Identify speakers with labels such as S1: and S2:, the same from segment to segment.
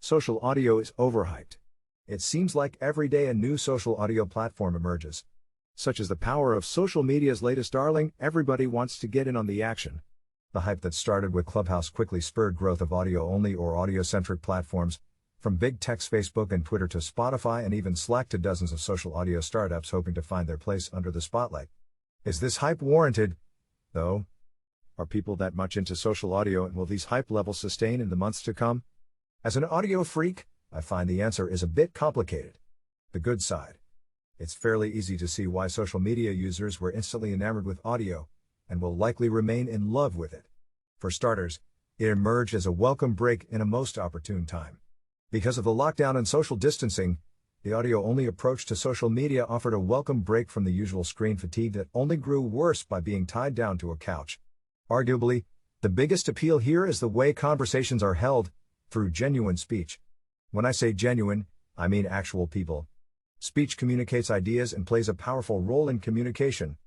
S1: Social audio is overhyped. It seems like every day a new social audio platform emerges. Such is the power of social media's latest darling, everybody wants to get in on the action. The hype that started with Clubhouse quickly spurred growth of audio-only or audio-centric platforms, from big tech's Facebook and Twitter to Spotify and even Slack to dozens of social audio startups hoping to find their place under the spotlight. Is this hype warranted, though? Are people that much into social audio, and will these hype levels sustain in the months to come? As an audio freak, I find the answer is a bit complicated. The good side. It's fairly easy to see why social media users were instantly enamored with audio, and will likely remain in love with it. For starters, it emerged as a welcome break in a most opportune time. Because of the lockdown and social distancing, the audio-only approach to social media offered a welcome break from the usual screen fatigue that only grew worse by being tied down to a couch. Arguably, the biggest appeal here is the way conversations are held, through genuine speech. When I say genuine, I mean actual people. Speech communicates ideas and plays a powerful role in communication.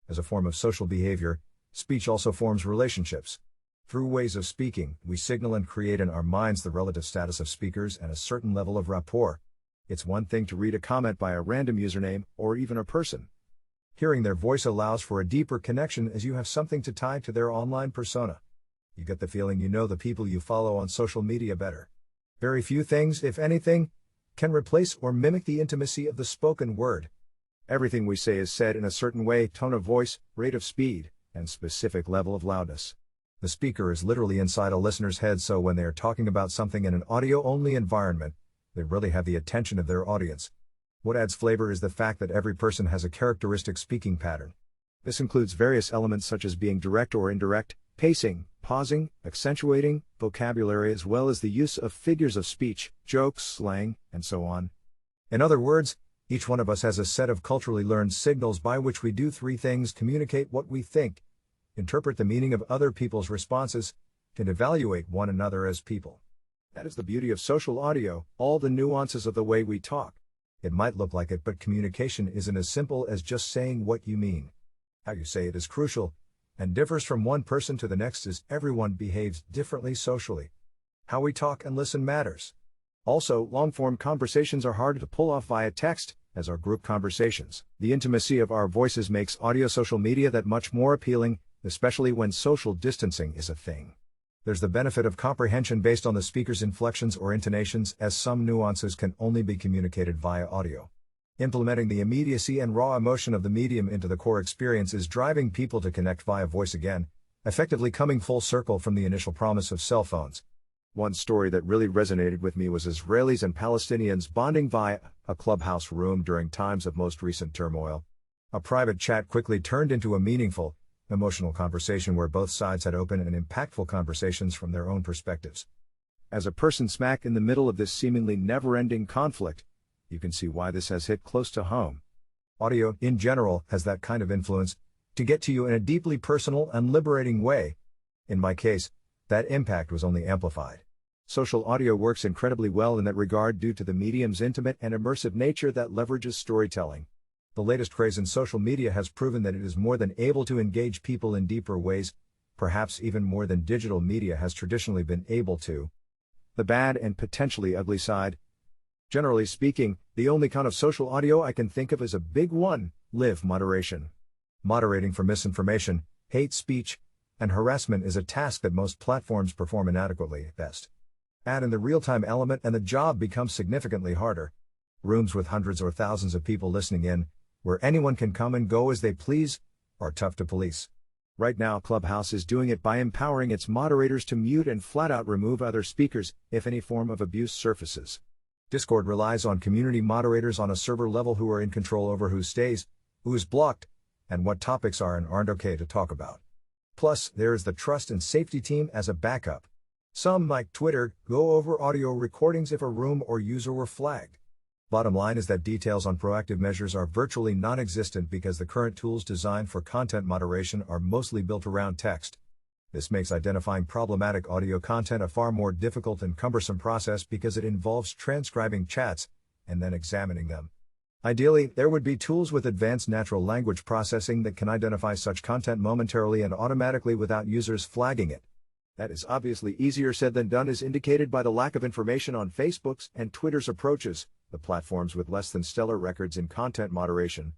S1: As a form of social behavior, speech also forms relationships. Through ways of speaking, we signal and create in our minds the relative status of speakers and a certain level of rapport. It's one thing to read a comment by a random username, or even a person. Hearing their voice allows for a deeper connection as you have something to tie to their online persona. You get the feeling you know the people you follow on social media better. Very few things, if anything, can replace or mimic the intimacy of the spoken word. Everything we say is said in a certain way, tone of voice, rate of speed, and specific level of loudness. The speaker is literally inside a listener's head, so when they are talking about something in an audio-only environment, they really have the attention of their audience. What adds flavor is the fact that every person has a characteristic speaking pattern. This includes various elements such as being direct or indirect, pacing, pausing, accentuating, vocabulary, as well as the use of figures of speech, jokes, slang, and so on. In other words, each one of us has a set of culturally learned signals by which we do three things: communicate what we think, interpret the meaning of other people's responses, and evaluate one another as people. That is the beauty of social audio, all the nuances of the way we talk. It might look like it, but communication isn't as simple as just saying what you mean. How you say it is crucial, and differs from one person to the next, as everyone behaves differently socially. How we talk and listen matters. Also, long-form conversations are hard to pull off via text, as are group conversations. The intimacy of our voices makes audio social media that much more appealing, especially when social distancing is a thing. There's the benefit of comprehension based on the speaker's inflections or intonations, as some nuances can only be communicated via audio. Implementing the immediacy and raw emotion of the medium into the core experience is driving people to connect via voice again, effectively coming full circle from the initial promise of cell phones. One story that really resonated with me was Israelis and Palestinians bonding via a clubhouse room during times of most recent turmoil. A private chat quickly turned into a meaningful, emotional conversation where both sides had open and impactful conversations from their own perspectives. As a person smack in the middle of this seemingly never-ending conflict, you can see why this has hit close to home. Audio, in general, has that kind of influence, to get to you in a deeply personal and liberating way. In my case, that impact was only amplified. Social audio works incredibly well in that regard due to the medium's intimate and immersive nature that leverages storytelling. The latest craze in social media has proven that it is more than able to engage people in deeper ways, perhaps even more than digital media has traditionally been able to. The bad and potentially ugly side. Generally speaking, the only kind of social audio I can think of is a big one: live moderation. Moderating for misinformation, hate speech, and harassment is a task that most platforms perform inadequately at best. Add in the real-time element and the job becomes significantly harder. Rooms with hundreds or thousands of people listening in, where anyone can come and go as they please, are tough to police. Right now, Clubhouse is doing it by empowering its moderators to mute and flat-out remove other speakers if any form of abuse surfaces. Discord relies on community moderators on a server level who are in control over who stays, who is blocked, and what topics are and aren't okay to talk about. Plus, there is the trust and safety team as a backup. Some, like Twitter, go over audio recordings if a room or user were flagged. Bottom line is that details on proactive measures are virtually non-existent because the current tools designed for content moderation are mostly built around text. This makes identifying problematic audio content a far more difficult and cumbersome process because it involves transcribing chats and then examining them. Ideally, there would be tools with advanced natural language processing that can identify such content momentarily and automatically without users flagging it. That is obviously easier said than done, as indicated by the lack of information on Facebook's and Twitter's approaches, the platforms with less than stellar records in content moderation.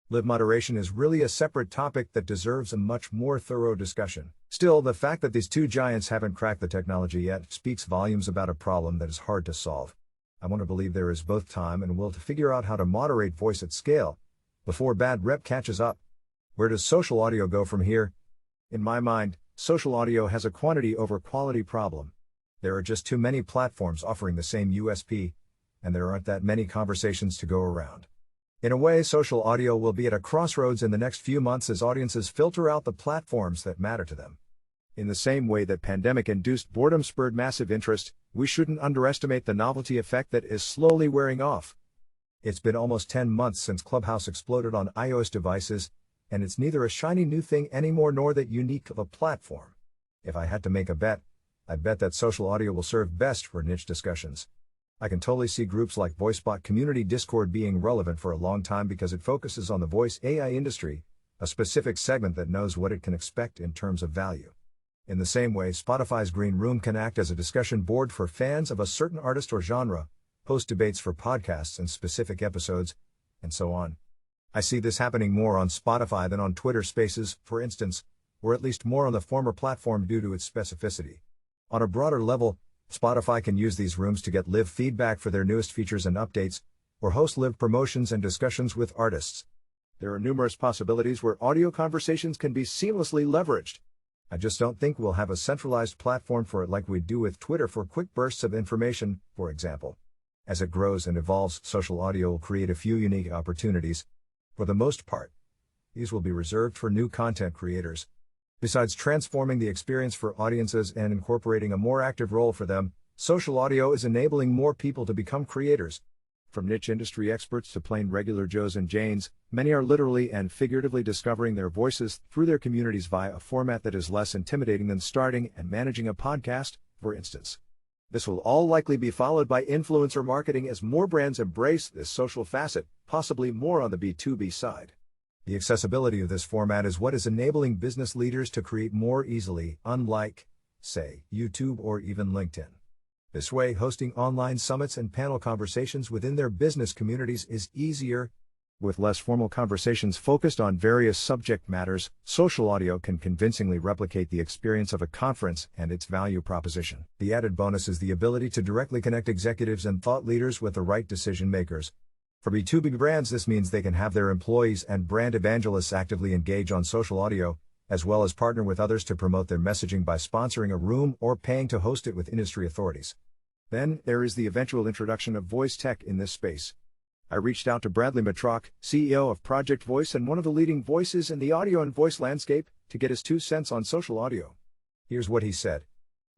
S1: Live moderation is really a separate topic that deserves a much more thorough discussion. Still, the fact that these two giants haven't cracked the technology yet speaks volumes about a problem that is hard to solve. I want to believe there is both time and will to figure out how to moderate voice at scale before bad rep catches up. Where does social audio go from here? In my mind, social audio has a quantity over quality problem. There are just too many platforms offering the same USP, and there aren't that many conversations to go around. In a way, social audio will be at a crossroads in the next few months as audiences filter out the platforms that matter to them. In the same way that pandemic-induced boredom spurred massive interest, we shouldn't underestimate the novelty effect that is slowly wearing off. It's been almost 10 months since Clubhouse exploded on iOS devices, and it's neither a shiny new thing anymore nor that unique of a platform. If I had to make a bet, I'd bet that social audio will serve best for niche discussions. I can totally see groups like VoiceBot Community Discord being relevant for a long time because it focuses on the voice AI industry, a specific segment that knows what it can expect in terms of value. In the same way, Spotify's Green Room can act as a discussion board for fans of a certain artist or genre, host debates for podcasts and specific episodes, and so on. I see this happening more on Spotify than on Twitter Spaces, for instance, or at least more on the former platform due to its specificity. On a broader level, Spotify can use these rooms to get live feedback for their newest features and updates, or host live promotions and discussions with artists. There are numerous possibilities where audio conversations can be seamlessly leveraged. I just don't think we'll have a centralized platform for it like we do with Twitter for quick bursts of information, for example. As it grows and evolves, social audio will create a few unique opportunities. For the most part, these will be reserved for new content creators. Besides transforming the experience for audiences and incorporating a more active role for them, social audio is enabling more people to become creators. From niche industry experts to plain regular Joes and Janes, many are literally and figuratively discovering their voices through their communities via a format that is less intimidating than starting and managing a podcast, for instance. This will all likely be followed by influencer marketing as more brands embrace this social facet, possibly more on the B2B side. The accessibility of this format is what is enabling business leaders to create more easily, unlike, say, YouTube or even LinkedIn. This way, hosting online summits and panel conversations within their business communities is easier. With less formal conversations focused on various subject matters, social audio can convincingly replicate the experience of a conference and its value proposition. The added bonus is the ability to directly connect executives and thought leaders with the right decision makers. For B2B brands, this means they can have their employees and brand evangelists actively engage on social audio, as well as partner with others to promote their messaging by sponsoring a room or paying to host it with industry authorities. Then, there is the eventual introduction of voice tech in this space. I reached out to Bradley Matrock, CEO of Project Voice and one of the leading voices in the audio and voice landscape, to get his 2 cents on social audio. Here's what he said.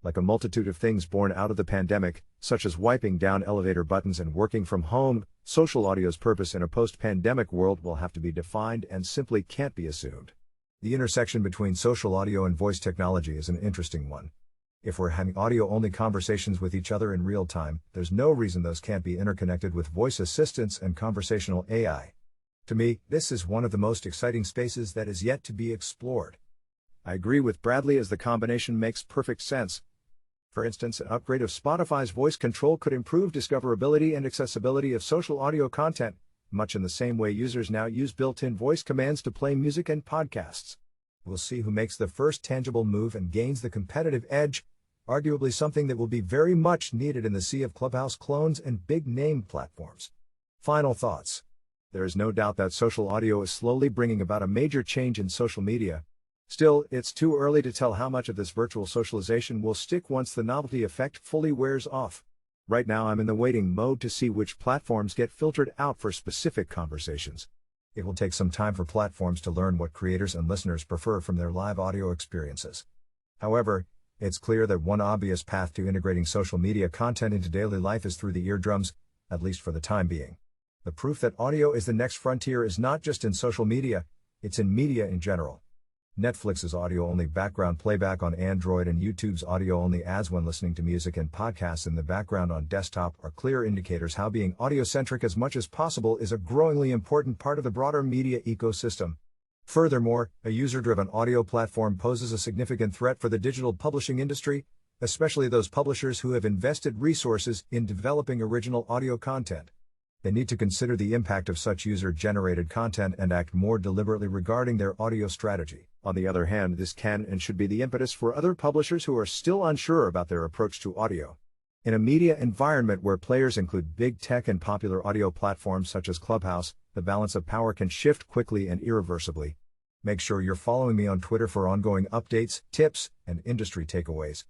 S1: Like a multitude of things born out of the pandemic, such as wiping down elevator buttons and working from home, social audio's purpose in a post-pandemic world will have to be defined and simply can't be assumed. The intersection between social audio and voice technology is an interesting one. If we're having audio-only conversations with each other in real time, there's no reason those can't be interconnected with voice assistants and conversational AI. To me, this is one of the most exciting spaces that is yet to be explored. I agree with Bradley as the combination makes perfect sense. For instance, an upgrade of Spotify's voice control could improve discoverability and accessibility of social audio content, much in the same way users now use built-in voice commands to play music and podcasts. We'll see who makes the first tangible move and gains the competitive edge, arguably something that will be very much needed in the sea of Clubhouse clones and big-name platforms. Final thoughts. There is no doubt that social audio is slowly bringing about a major change in social media. Still, it's too early to tell how much of this virtual socialization will stick once the novelty effect fully wears off. Right now I'm in the waiting mode to see which platforms get filtered out for specific conversations. It will take some time for platforms to learn what creators and listeners prefer from their live audio experiences. However, it's clear that one obvious path to integrating social media content into daily life is through the eardrums, at least for the time being. The proof that audio is the next frontier is not just in social media, it's in media in general. Netflix's audio-only background playback on Android and YouTube's audio-only ads when listening to music and podcasts in the background on desktop are clear indicators how being audio-centric as much as possible is a growingly important part of the broader media ecosystem. Furthermore, a user-driven audio platform poses a significant threat for the digital publishing industry, especially those publishers who have invested resources in developing original audio content. They need to consider the impact of such user-generated content and act more deliberately regarding their audio strategy. On the other hand, this can and should be the impetus for other publishers who are still unsure about their approach to audio. In a media environment where players include big tech and popular audio platforms such as Clubhouse, the balance of power can shift quickly and irreversibly. Make sure you're following me on Twitter for ongoing updates, tips, and industry takeaways.